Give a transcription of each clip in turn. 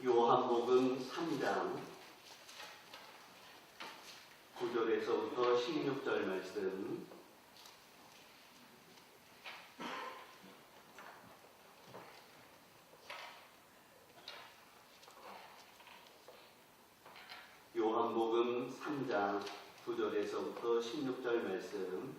요한복음 3장 9절에서부터 16절 말씀. 요한복음 3장 9절에서부터 16절 말씀.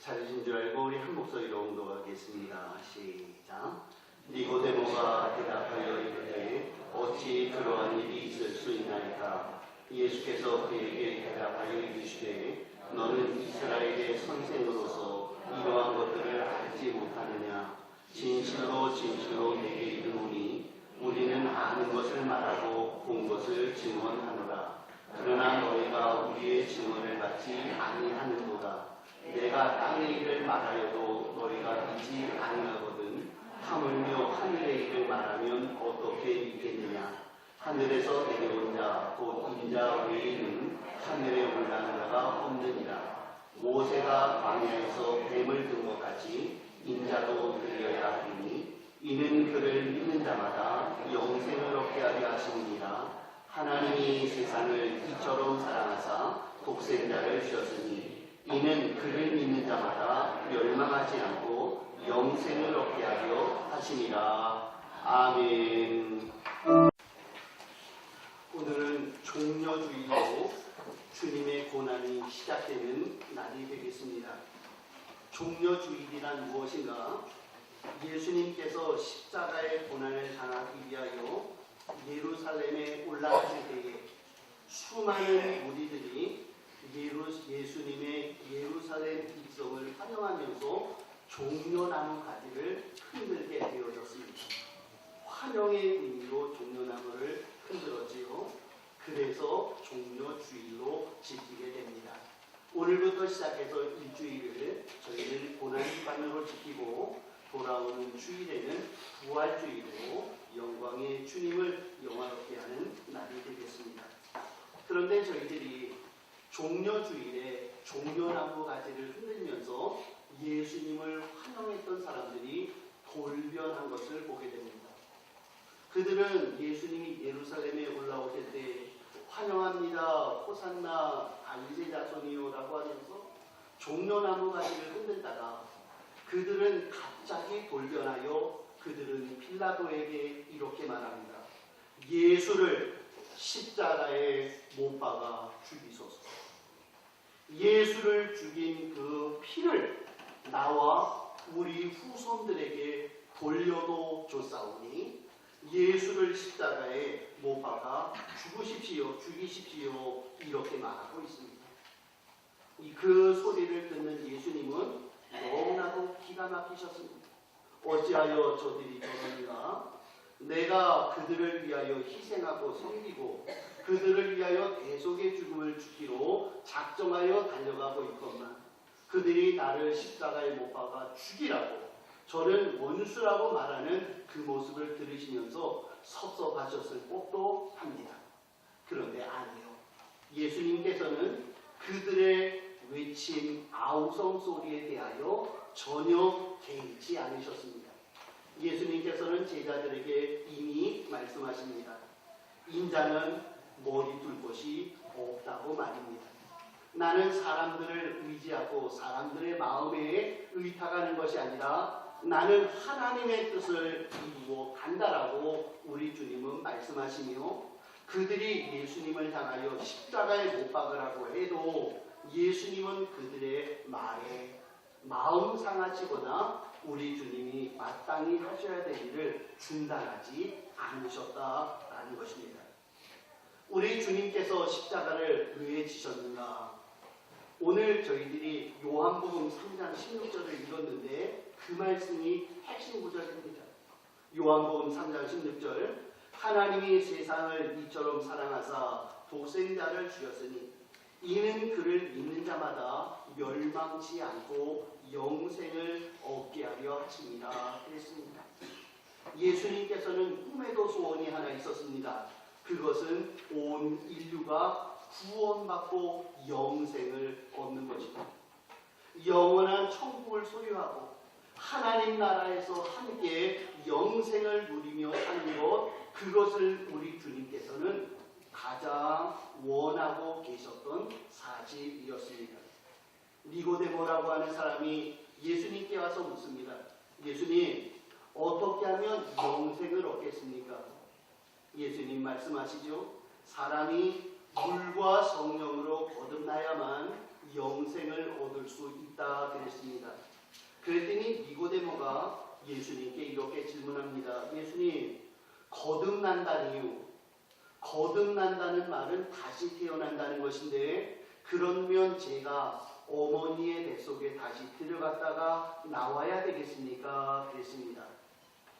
찾으신 줄 알고 우리 한 목소리로 응독하겠습니다. 시작. 니고데모가 대답하여 이르되 어찌 그러한 일이 있을 수 있나이까? 예수께서 그에게 대답하여 이르시되 너는 이스라엘의 선생으로서 이러한 것들을 알지 못하느냐? 진실로 진실로 내게 이르노니 우리는 아는 것을 말하고 본 것을 증언하노라. 그러나 너희가 우리의 증언을 받지 아니하는도다. 내가 땅의 일을 말하여도 너희가 믿지 아니하거든. 하물며 하늘의 일을 말하면 어떻게 믿겠느냐? 하늘에서 내려온 자 곧 인자 외에는 하늘에 올라간 자가 없느니라. 모세가 광야에서 뱀을 든 것 같이 인자도 들려야 하리니 이는 그를 믿는 자마다 영생을 얻게 하려 하심이니라. 하나님이 세상을 이처럼 사랑하사 독생자를 주셨으니 이는 그를 믿는 자마다 멸망하지 않고 영생을 얻게 하려 하심이라. 아멘. 오늘은 종려주일로 주님의 고난이 시작되는 날이 되겠습니다. 종려주일이란 무엇인가? 예수님께서 십자가의 고난을 당하기 위하여 예루살렘에 올라가실 때에 수많은 무리들이 예수님의 예루살렘 입성을 환영하면서 종려나무 가지를 흔들게 되어졌습니다. 환영의 의미로 종려나무를 흔들었지요. 그래서 종려주일로 지키게 됩니다. 오늘부터 시작해서 일주일을 저희는 고난주간으로 지키고 돌아오는 주일에는 부활주일로 영광의 주님을 영화롭게 하는 날이 되겠습니다. 그런데 저희들이 종려주일에 종려나무 가지를 흔들면서 예수님을 환영했던 사람들이 돌변한 것을 보게 됩니다. 그들은 예수님이 예루살렘에 올라오실 때 환영합니다. 호산나 다윗의 자손이요 라고 하면서 종려나무 가지를 흔들다가 그들은 갑자기 돌변하여 그들은 빌라도에게 이렇게 말합니다. 예수를 십자가에 못 박아 죽이소서. 예수를 죽인 그 피를 나와 우리 후손들에게 돌려도 좋사오니 예수를 십자가에 못 박아 죽이십시오 이렇게 말하고 있습니다. 그 소리를 듣는 예수님은 너무나도 기가 막히셨습니다. 어찌하여 저들이 저러는가? 내가 그들을 위하여 희생하고 섬기고 그들을 위하여 대속의 죽음을 주기로 작정하여 달려가고 있건만 그들이 나를 십자가에 못 박아 죽이라고 저는 원수라고 말하는 그 모습을 들으시면서 섭섭하셨을 법도 합니다. 그런데 아니요. 예수님께서는 그들의 외침 아우성 소리에 대하여 전혀 개의치 않으셨습니다. 예수님께서는 제자들에게 이미 말씀하십니다. 인자는 머리 둘 곳이 없다고 말입니다. 나는 사람들을 의지하고 사람들의 마음에 의탁하는 것이 아니라 나는 하나님의 뜻을 이루어 간다라고 우리 주님은 말씀하시며 그들이 예수님을 향하여 십자가에 못 박으라고 해도 예수님은 그들의 말에 마음 상하시거나 우리 주님이 마땅히 하셔야 될 일을 중단하지 않으셨다라는 것입니다. 우리 주님께서 십자가를 왜 지셨는가? 오늘 저희들이 요한복음 3장 16절을 읽었는데 그 말씀이 핵심 구절입니다. 요한복음 3장 16절 하나님이 세상을 이처럼 사랑하사 독생자를 주셨으니 이는 그를 믿는 자마다 멸망치 않고 영생을 얻게 하려 하십니다. 그랬습니다. 예수님께서는 꿈에도 소원이 하나 있었습니다. 그것은 온 인류가 구원받고 영생을 얻는 것입니다. 영원한 천국을 소유하고 하나님 나라에서 함께 영생을 누리며 사는 것, 그것을 우리 주님께서는 가장 원하고 계셨던 사실이었습니다. 니고데모라고 하는 사람이 예수님께 와서 묻습니다. 예수님, 어떻게 하면 영생을 얻겠습니까? 예수님 말씀하시죠. 사람이 물과 성령으로 거듭나야만 영생을 얻을 수 있다 그랬습니다. 그랬더니 니고데모가 예수님께 이렇게 질문합니다. 예수님, 거듭난다니요. 거듭난다는 말은 다시 태어난다는 것인데, 그러면 제가 어머니의 뱃속에 다시 들어갔다가 나와야 되겠습니까? 그랬습니다.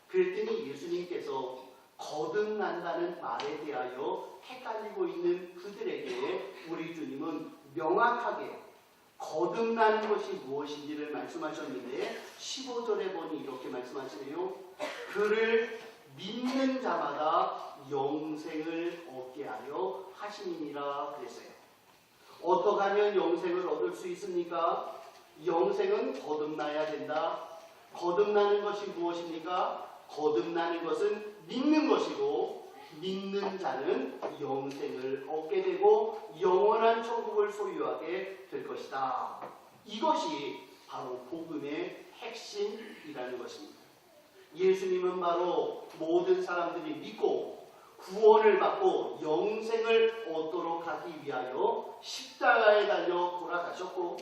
그랬더니 예수님께서 거듭난다는 말에 대하여 헷갈리고 있는 그들에게 우리 주님은 명확하게 거듭나는 것이 무엇인지를 말씀하셨는데, 15절에 보니 이렇게 말씀하시네요. 그를 믿는 자마다 영생을 얻게 하려 하심이니라 그랬어요. 어떻게 하면 영생을 얻을 수 있습니까? 영생은 거듭나야 된다. 거듭나는 것이 무엇입니까? 거듭나는 것은 믿는 것이고, 믿는 자는 영생을 얻게 되고 영원한 천국을 소유하게 될 것이다. 이것이 바로 복음의 핵심이라는 것입니다. 예수님은 바로 모든 사람들이 믿고 구원을 받고 영생을 얻도록 하기 위하여 십자가에 달려 돌아가셨고,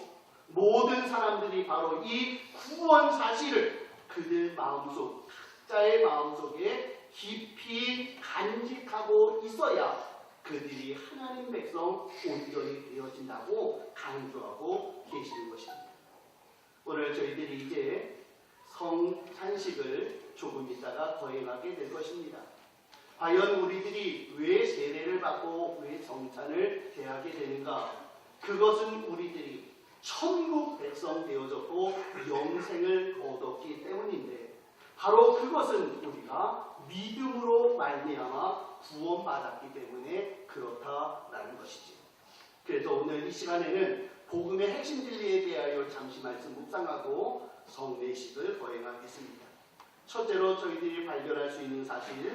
모든 사람들이 바로 이 구원 사실을 그들 마음속, 각자의 마음속에 깊이 간직하고 있어야 그들이 하나님 백성 온전히 되어진다고 강조하고 계시는 것입니다. 오늘 저희들이 이제 성찬식을 조금 있다가 거행하게 될 것입니다. 과연 우리들이 왜 세례를 받고 왜 성찬을 대하게 되는가? 그것은 우리들이 천국 백성 되어졌고 영생을 얻었기 때문인데, 바로 그것은 우리가 믿음으로 말미암아 구원받았기 때문에 그렇다라는 것이죠. 그래서 오늘 이 시간에는 복음의 핵심 진리에 대하여 잠시 말씀 묵상하고 성례식을 거행하겠습니다. 첫째로 저희들이 발견할 수 있는 사실,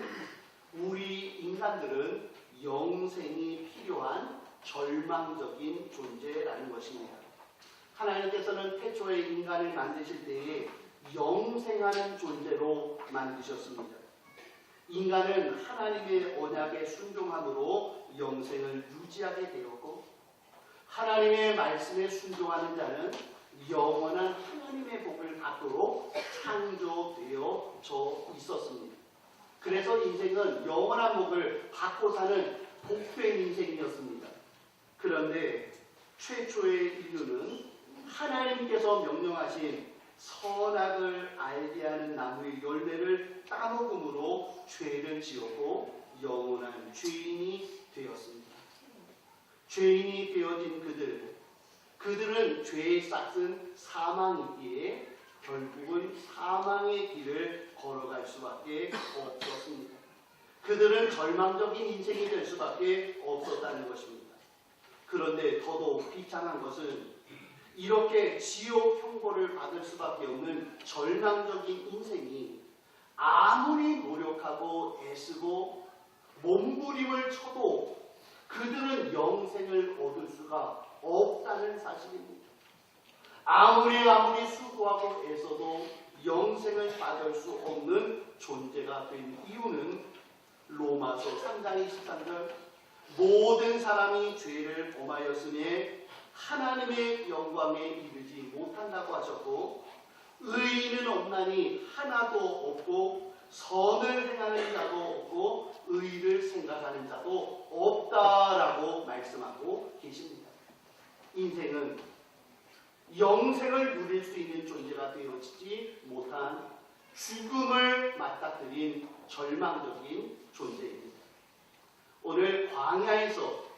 우리 인간들은 영생이 필요한 절망적인 존재라는 것입니다. 하나님께서는 태초에 인간을 만드실 때에 영생하는 존재로 만드셨습니다. 인간은 하나님의 언약에 순종함으로 영생을 유지하게 되었고, 하나님의 말씀에 순종하는 자는 영원한 하나님의 복을 받도록 창조되어져 있었습니다. 그래서 인생은 영원한 복을 받고 사는 복된 인생이었습니다. 그런데 최초의 인류는 하나님께서 명령하신 선악을 알게 하는 나무의 열매를 따먹음으로 죄를 지었고 영원한 죄인이 되었습니다. 죄인이 되어진 그들은 죄의 싹은 사망이기에 결국은 사망의 길을 걸어갈 수밖에 없었습니다. 그들은 절망적인 인생이 될 수밖에 없었다는 것입니다. 그런데 더더욱 비참한 것은 이렇게 지옥 형벌을 받을 수밖에 없는 절망적인 인생이 아무리 노력하고 애쓰고 몸부림을 쳐도 그들은 영생을 얻을 수가 없다는 사실입니다. 아무리 수고하고 애써도 영생을 받을 수 없는 존재가 된 이유는 로마서 3장 23절 모든 사람이 죄를 범하였으니 하나님의 영광에 이르지 못한다고 하셨고, 의인은 없나니 하나도 없고 선을 행하는 자도 없고 의를 생각하는 자도 없다라고 말씀하고 계십니다. 인생은 영생을 누릴 수 있는 존재가 되어지지 못한 죽음을 맞닥뜨린 절망적인 존재입니다. 오늘 광야에서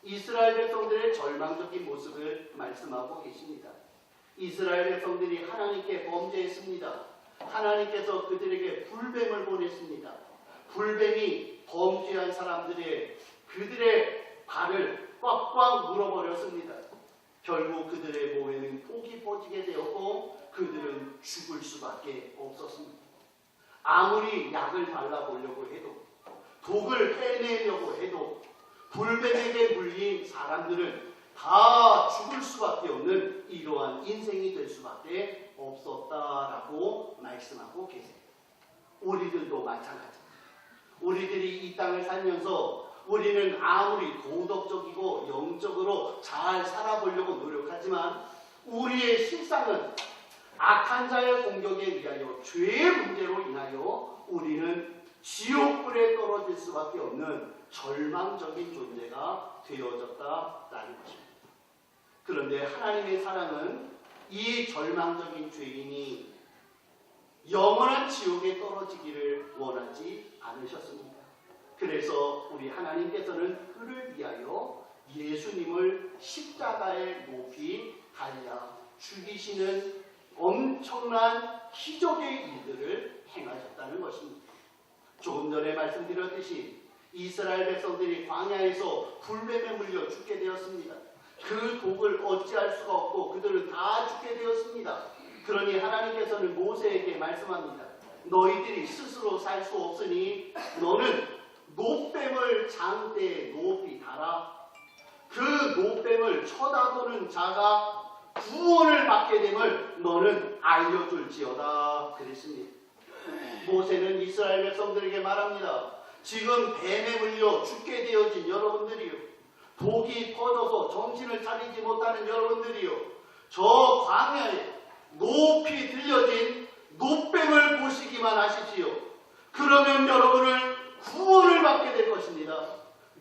이스라엘 백성들의 절망적인 모습을 말씀하고 계십니다. 이스라엘 백성들이 하나님께 범죄했습니다. 하나님께서 그들에게 불뱀을 보냈습니다. 불뱀이 범죄한 그들의 발을 꽉꽉 물어버렸습니다. 결국 그들의 몸에는 폭이 퍼지게 되었고 그들은 죽을 수밖에 없었습니다. 아무리 약을 발라보려고 해도, 독을 해내려고 해도 불뱀에게 물린 사람들은 다 죽을 수밖에 없는 이러한 인생이 될 수밖에 없었다라고 말씀하고 계세요. 우리들도 마찬가지입니다. 우리들이 이 땅을 살면서 우리는 아무리 도덕적이고 영적으로 잘 살아보려고 노력하지만 우리의 실상은 악한 자의 공격에 의하여 죄의 문제로 인하여 우리는 지옥불에 떨어질 수밖에 없는 절망적인 존재가 되어졌다라는 것입니다. 그런데 하나님의 사랑은 이 절망적인 죄인이 영원한 지옥에 떨어지기를 원하지 않으셨습니다. 그래서 우리 하나님께서는 그를 위하여 예수님을 십자가에 높이 달려 죽이시는 엄청난 기적의 일들을 행하셨다는 것입니다. 조금 전에 말씀드렸듯이 이스라엘 백성들이 광야에서 불뱀에 물려 죽게 되었습니다. 그 독을 어찌할 수가 없고 그들은 다 죽게 되었습니다. 그러니 하나님께서는 모세에게 말씀합니다. 너희들이 스스로 살 수 없으니 너는 노뱀을 장대에 높이 달아. 그 노뱀을 쳐다보는 자가 구원을 받게 됨을 너는 알려줄지어다 그랬습니다. 모세는 이스라엘 백성들에게 말합니다. 지금 뱀에 물려 죽게 되어진 여러분들이요, 독이 퍼져서 정신을 차리지 못하는 여러분들이요, 저 광야에 높이 들려진 노뱀을 보시기만 하시지요. 그러면 여러분은 구원을 받게 될 것입니다.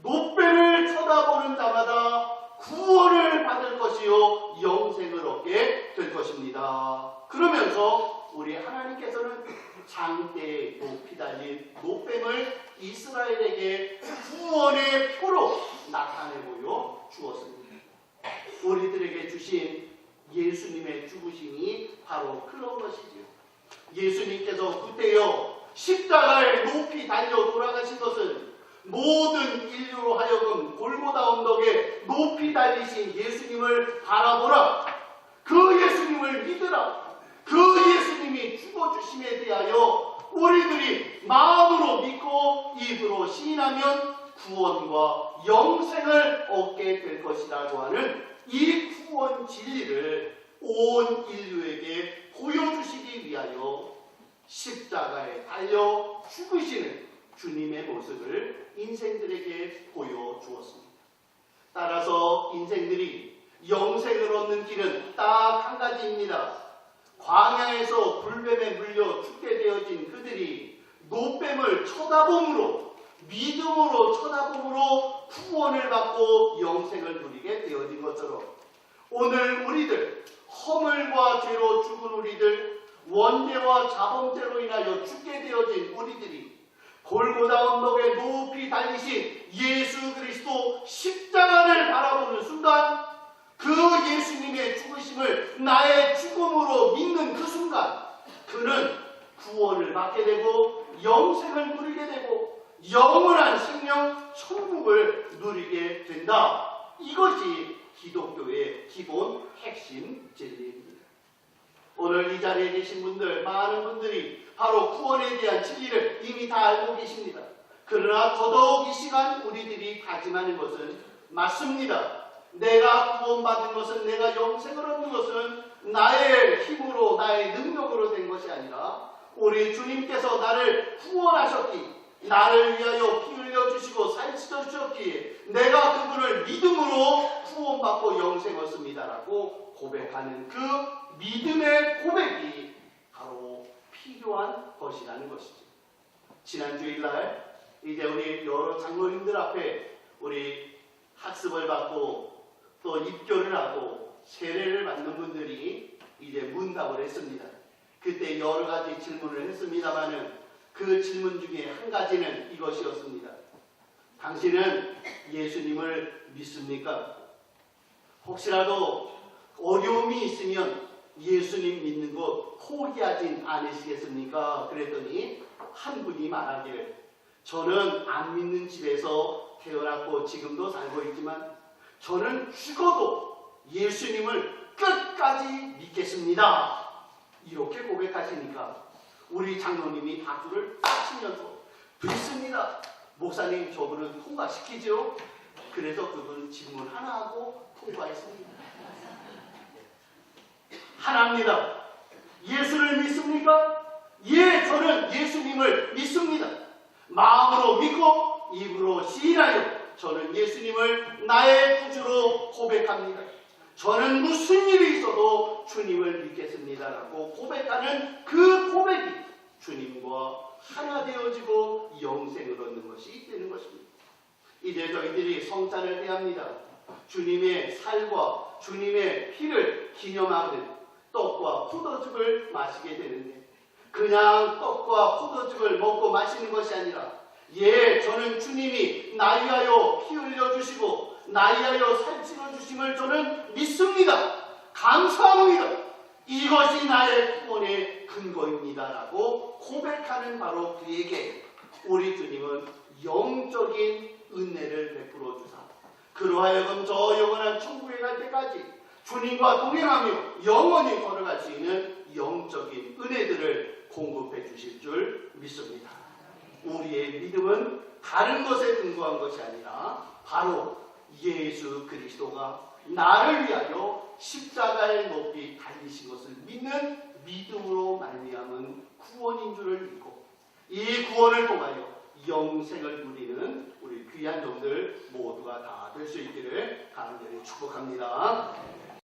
노뱀을 쳐다보는 자마다 구원을 받을 것이요 영생을 얻게 될 것입니다. 그러면서 우리 하나님께서는 장대에 높이 달린 노뱀을 이스라엘에게 구원의 표로 나타내 보여 주었습니다. 우리들에게 주신 예수님의 죽으심이 바로 그런 것이지요. 예수님께서 그때요 십자가에 높이 달려 돌아가신 것은 모든 인류로 하여금 골고다 언덕에 높이 달리신 예수님을 바라보라, 그 예수님을 믿으라, 그 예수님이 죽어주심에 대하여 우리들이 마음으로 믿고 입으로 시인하면 구원과 영생을 얻게 될 것이라고 하는 이 구원 진리를 온 인류에게 보여주시기 위하여 십자가에 달려 죽으시는 주님의 모습을 인생들에게 보여주었습니다. 따라서 인생들이 영생을 얻는 길은 딱 한 가지입니다. 광야에서 불뱀에 물려 죽게 되어진 그들이 노뱀을 쳐다봄으로, 믿음으로 쳐다봄으로 구원을 받고 영생을 누리게 되어진 것처럼 오늘 우리들, 허물과 죄로 죽은 우리들, 원죄와 자범죄로 인하여 죽게 되어진 우리들이 골고다 언덕에 높이 달리신 예수 그리스도 십자가를 바라보는 순간, 그 예수님의 죽으심을 나의 죽음으로 믿는 그 순간 그는 구원을 받게 되고 영생을 누리게 되고 영원한 생명 천국을 누리게 된다. 이것이 기독교의 기본 핵심 진리입니다. 오늘 이 자리에 계신 분들, 많은 분들이 바로 구원에 대한 진리를 이미 다 알고 계십니다. 그러나 더더욱 이 시간 우리들이 다짐하는 것은 맞습니다. 내가 구원받은 것은, 내가 영생을 얻는 것은 나의 힘으로, 나의 능력으로 된 것이 아니라 우리 주님께서 나를 구원하셨기, 나를 위하여 피 흘려주시고 살찌져 주셨기에 내가 그분을 믿음으로 구원받고 영생 얻습니다라고 고백하는 그 믿음의 고백이 바로 필요한 것이라는 것이죠. 지난 주일날 이제 우리 여러 장로님들 앞에 우리 학습을 받고 또 입교를 하고 세례를 받는 분들이 이제 문답을 했습니다. 그때 여러 가지 질문을 했습니다마는 그 질문 중에 한 가지는 이것이었습니다. 당신은 예수님을 믿습니까? 혹시라도 어려움이 있으면 예수님 믿는 것 포기하진 않으시겠습니까? 그랬더니 한 분이 말하기를, 저는 안 믿는 집에서 태어났고 지금도 살고 있지만 저는 죽어도 예수님을 끝까지 믿겠습니다. 이렇게 고백하시니까 우리 장로님이 박수를 싹 치면서 됐습니다. 목사님 저분은 통과시키죠. 그래서 그분 질문 하나 하고 통과했습니다. 하나입니다. 예수를 믿습니까? 예, 저는 예수님을 믿습니다. 마음으로 믿고 입으로 시인하여 저는 예수님을 나의 구주로 고백합니다. 저는 무슨 일이 있어도 주님을 믿겠습니다라고 고백하는 그 고백이 주님과 하나 되어지고 영생을 얻는 것이 되는 것입니다. 이제 저희들이 성찬을 대합니다. 주님의 살과 주님의 피를 기념하는 떡과 포도죽을 마시게 되는데 그냥 떡과 포도죽을 먹고 마시는 것이 아니라 예, 저는 주님이 나이 위하여 피 흘려주시고 나이 위하여 살찌워 주심을 저는 믿습니다. 감사합니다. 이것이 나의 구원의 근거입니다라고 고백하는 바로 그에게 우리 주님은 영적인 은혜를 베풀어 주사 그로 하여금 저 영원한 천국에 갈 때까지 주님과 동행하며 영원히 걸어갈 수 있는 영적인 은혜들을 공급해 주실 줄 믿습니다. 우리의 믿음은 다른 것에 근거한 것이 아니라 바로 예수 그리스도가 나를 위하여 십자가에 높이 달리신 것을 믿는 믿음으로 말미암은 구원인 줄을 믿고 이 구원을 통하여 영생을 누리는 우리 귀한 종들 모두가 다 될 수 있기를 간절히 축복합니다.